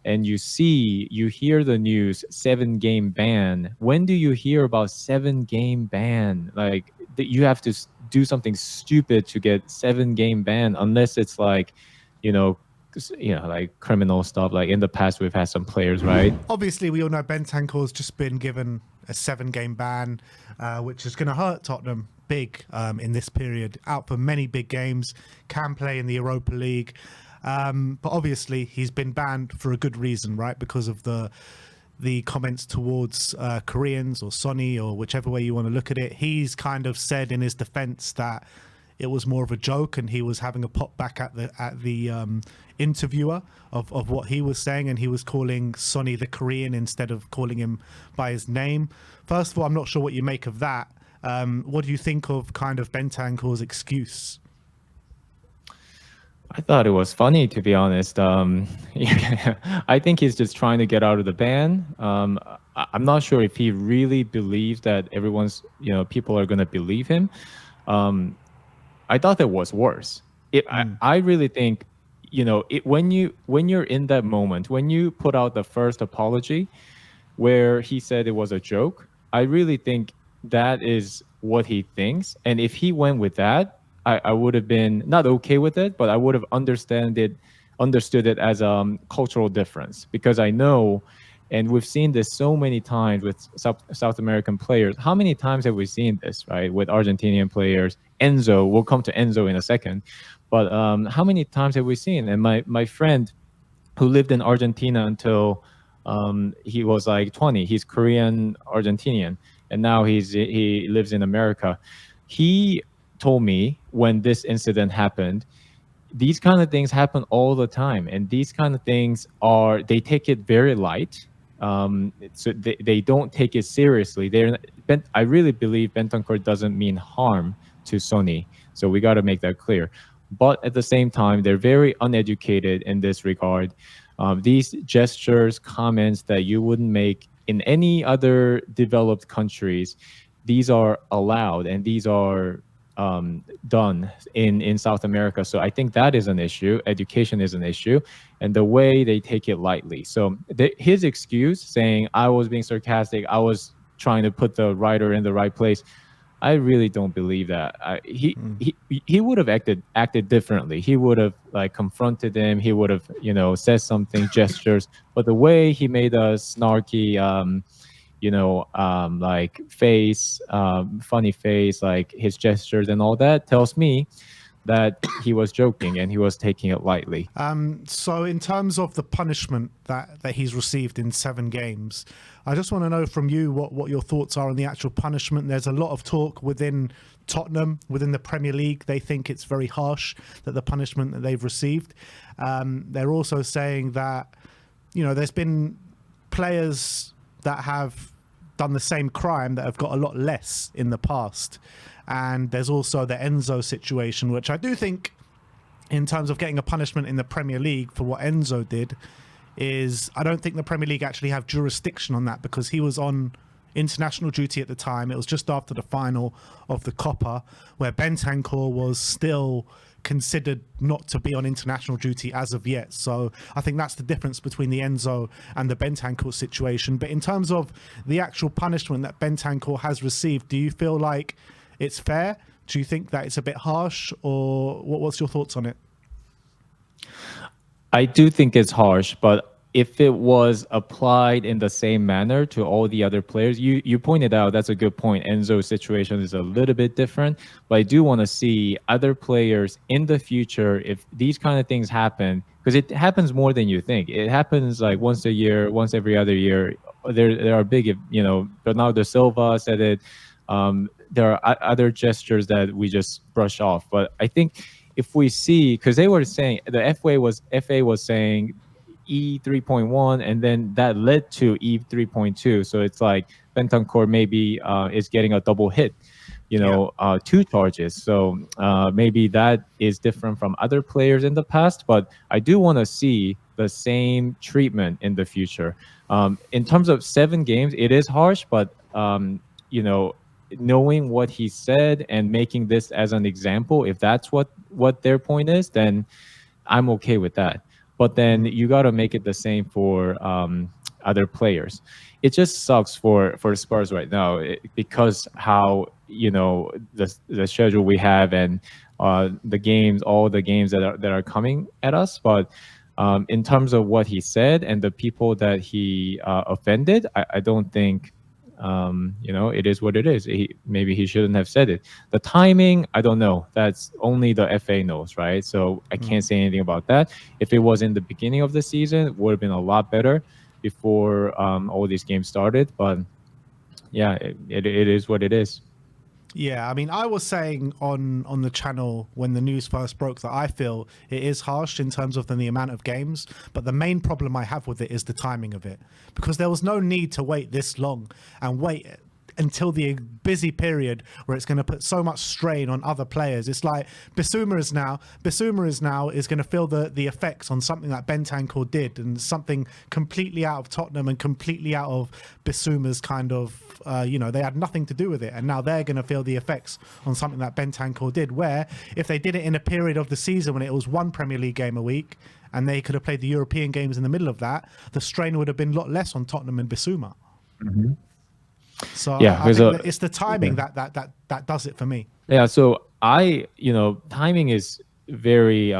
and you hear the news 7-game ban. When do you hear about 7-game ban? Like you have to do something stupid to get 7-game ban, unless it's like, like criminal stuff. Like in the past, we've had some players, right? Obviously, we all know Bentancur's just been given a 7-game ban, which is going to hurt Tottenham big in this period. Out for many big games, can play in the Europa League. But obviously, he's been banned for a good reason, right? Because of the comments towards Koreans or Sonny, or whichever way you want to look at it. He's kind of said in his defense that it was more of a joke, and he was having a pop back at the interviewer of what he was saying, and he was calling Sonny the Korean instead of calling him by his name. First of all, I'm not sure what you make of that. What do you think of kind of Bentancur's excuse? I thought it was funny, to be honest. I think he's just trying to get out of the ban. I'm not sure if he really believes that people are going to believe him. I thought it was worse. I really think, when you're in that moment, when you put out the first apology where he said it was a joke, I really think that is what he thinks. And if he went with that, I would have been not okay with it, but I would have understood it as a cultural difference, because I know, and we've seen this so many times with South American players. How many times have we seen this, right? With Argentinian players, Enzo, we'll come to Enzo in a second, but how many times have we seen? And my friend who lived in Argentina until he was like 20, he's Korean Argentinian, and now he lives in America. He told me when this incident happened, these kind of things happen all the time, and these kind of things they take it very light. So they don't take it seriously. I really believe Bentancur doesn't mean harm to Sonny, so we got to make that clear. But at the same time, they're very uneducated in this regard. These gestures, comments that you wouldn't make in any other developed countries, these are allowed, and these are done in South America. So I think that is an issue. Education is an issue, and the way they take it lightly. So his excuse saying, I was being sarcastic, I was trying to put the writer in the right place, I really don't believe that. He would have acted differently. He would have like confronted him. He would have said something, gestures. But the way he made a snarky like face, funny face, like his gestures and all that tells me that he was joking and he was taking it lightly. So in terms of the punishment that he's received in 7 games, I just want to know from you what your thoughts are on the actual punishment. There's a lot of talk within Tottenham, within the Premier League. They think it's very harsh, that the punishment that they've received. They're also saying that, there's been players that have done the same crime that have got a lot less in the past. And there's also the Enzo situation, which I do think, in terms of getting a punishment in the Premier League for what Enzo did, is I don't think the Premier League actually have jurisdiction on that, because he was on international duty at the time. It was just after the final of the Copa, where Bentancur was still considered not to be on international duty as of yet. So I think that's the difference between the Enzo and the Bentancur situation. But in terms of the actual punishment that Bentancur has received, do you feel like it's fair? Do you think that it's a bit harsh, or what's your thoughts on it? I do think it's harsh, but if it was applied in the same manner to all the other players, you pointed out, that's a good point. Enzo's situation is a little bit different, but I do want to see other players in the future, if these kind of things happen, because it happens more than you think. It happens like once a year, once every other year. There are big, Bernardo Silva said it. There are other gestures that we just brush off. But I think if we see, because they were saying, the FA was saying E3.1, and then that led to E3.2. So it's like Bentancur maybe is getting a double hit, 2 charges. So maybe that is different from other players in the past. But I do want to see the same treatment in the future. In terms of 7 games, it is harsh, but knowing what he said and making this as an example, if that's what their point is, then I'm okay with that. but then you got to make it the same for other players. It just sucks for Spurs right now because how the schedule we have and the games, all the games that are coming at us. But in terms of what he said and the people that he offended, I don't think it is what it is. Maybe he shouldn't have said it. The timing, I don't know. That's only the FA knows, right? So I can't say anything about that. If it was in the beginning of the season, it would have been a lot better before all these games started. But yeah, it is what it is. Yeah, I mean, I was saying on the channel when the news first broke that I feel it is harsh in terms of the amount of games, but the main problem I have with it is the timing of it, because there was no need to wait this long and wait until the busy period where it's going to put so much strain on other players. It's like Bissouma is now going to feel the effects on something that Bentancur did, and something completely out of Tottenham and completely out of Bissouma's kind of they had nothing to do with it, and now they're going to feel the effects on something that Bentancur did, where if they did it in a period of the season when it was one Premier League game a week and they could have played the European games in the middle of that, the strain would have been a lot less on Tottenham and Bissouma. So Yeah, I think that it's the timing that does it for me. Yeah, so timing is very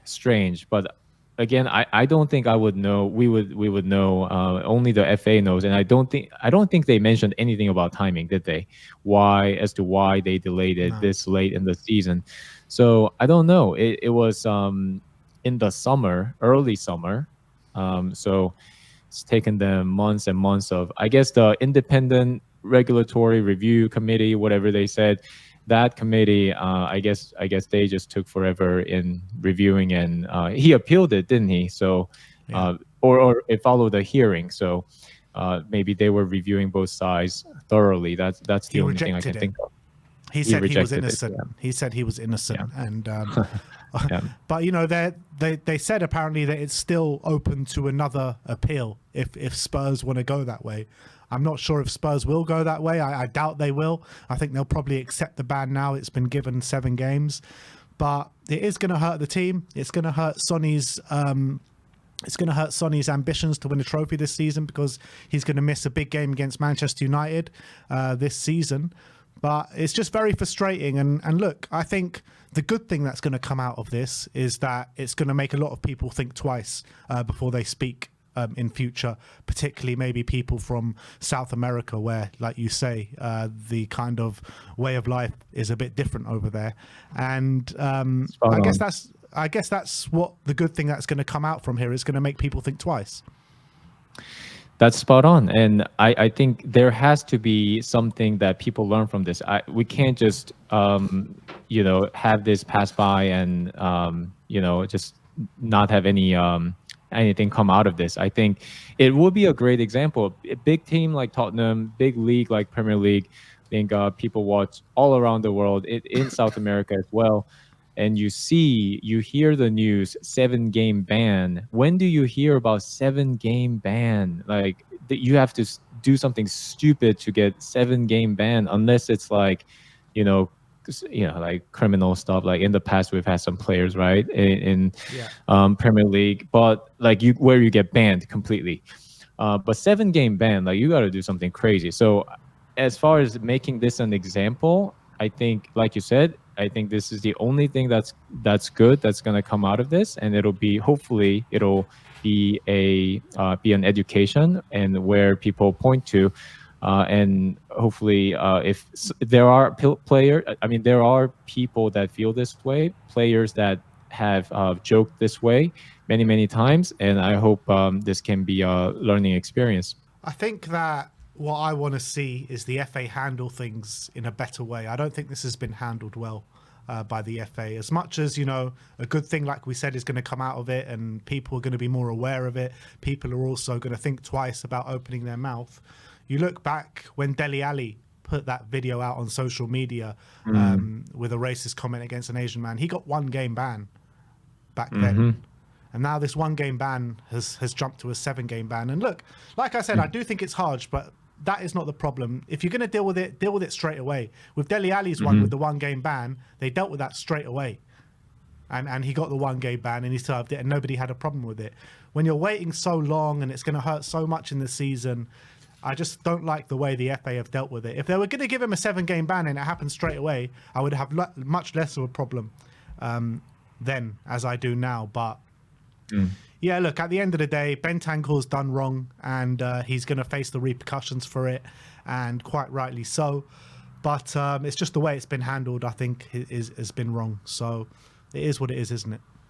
strange, but again, I don't think I would know. We would know. Only the FA knows, and I don't think they mentioned anything about timing, did they? As to why they delayed it this late in the season. So I don't know. It was in the summer, early summer. So it's taken them months and months of, I guess, the independent regulatory review committee, whatever they said. That committee, I guess they just took forever in reviewing, and he appealed it, didn't he? So, or it followed the hearing. So maybe they were reviewing both sides thoroughly. That's the only thing I can think of. He said he was innocent. He said he was innocent, and but they said apparently that it's still open to another appeal if Spurs want to go that way. I'm not sure if Spurs will go that way. I doubt they will. I think they'll probably accept the ban now. It's been given 7 games, but it is going to hurt the team. It's going to hurt Sonny's. It's going to hurt Sonny's ambitions to win a trophy this season, because he's going to miss a big game against Manchester United this season. But it's just very frustrating. And look, I think the good thing that's going to come out of this is that it's going to make a lot of people think twice before they speak in future, particularly maybe people from South America, where, like you say, the kind of way of life is a bit different over there. And I guess that's what the good thing that's going to come out from here is going to make people think twice. That's spot on. And I think there has to be something that people learn from this. We can't just, have this pass by and, just not have anything come out of this. I think it would be a great example. A big team like Tottenham, big league like Premier League, I think people watch all around the world, in South America as well. And you hear the news, 7-game ban. When do you hear about 7-game ban? Like, you have to do something stupid to get 7-game ban, unless it's like, like criminal stuff. Like in the past, we've had some players, right, in Premier League, but like where you get banned completely. But 7-game ban, like you got to do something crazy. So as far as making this an example, I think, like you said, I think this is the only thing that's good that's going to come out of this, and hopefully it'll be an education and where people point to, and hopefully if there are there are people that feel this way, players that have joked this way many times, and I hope this can be a learning experience. I think that what I want to see is the FA handle things in a better way. I don't think this has been handled well by the FA. As much as, a good thing, like we said, is going to come out of it and people are going to be more aware of it, people are also going to think twice about opening their mouth. You look back when Dele Alli put that video out on social media with a racist comment against an Asian man, he got 1-game ban back then. And now this 1-game ban has jumped to a 7-game ban. And look, like I said, I do think it's harsh, but that is not the problem. If you're going to deal with it straight away. With Dele Alli's one, with the 1-game ban, they dealt with that straight away. and he got the 1 game ban and he served it and nobody had a problem with it. When you're waiting so long and it's going to hurt so much in the season, I just don't like the way the FA have dealt with it. If they were going to give him a 7 game ban and it happened straight away, I would have much less of a problem then as I do now. But yeah, look, at the end of the day, Bentancur's done wrong and he's going to face the repercussions for it, and quite rightly so. But it's just the way it's been handled, I think, has been wrong. So it is what it is, isn't it?